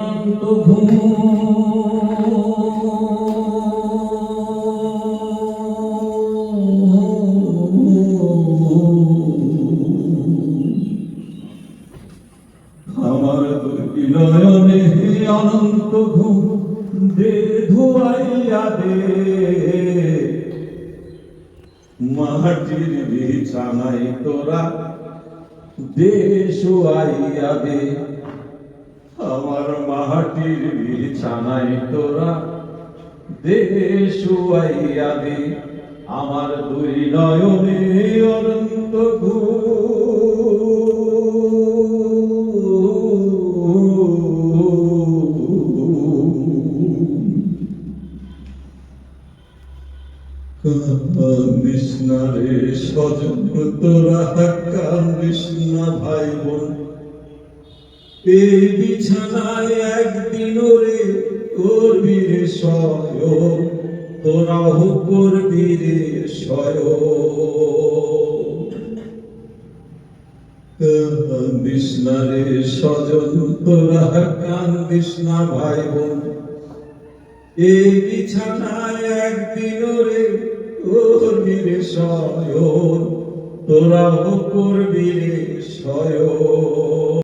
আমার দুই নয়নে অনন্ত ঘুম দে ধুয়াইয়া দে, মাটির বিছানায় তোরা দে শুয়াইয়া দে। আমার মাটির বিছানায় তোরা দে শুয়াইয়া দে। আমার দুই নয়নে অনন্ত কান্দিস না রে স্বজন তোরা, কান্দিস না ভাই বোন। এই বিছানায় একদিন রে করবি রে শয়ন, তোরাও করবি রে শয়ন। কান্দিস না রে স্বজন তোরা, কান্দিস না ভাই বোন। এই বিছানায় একদিন রে করবি রে শয়ন, তোরাও করবি রে শয়ন।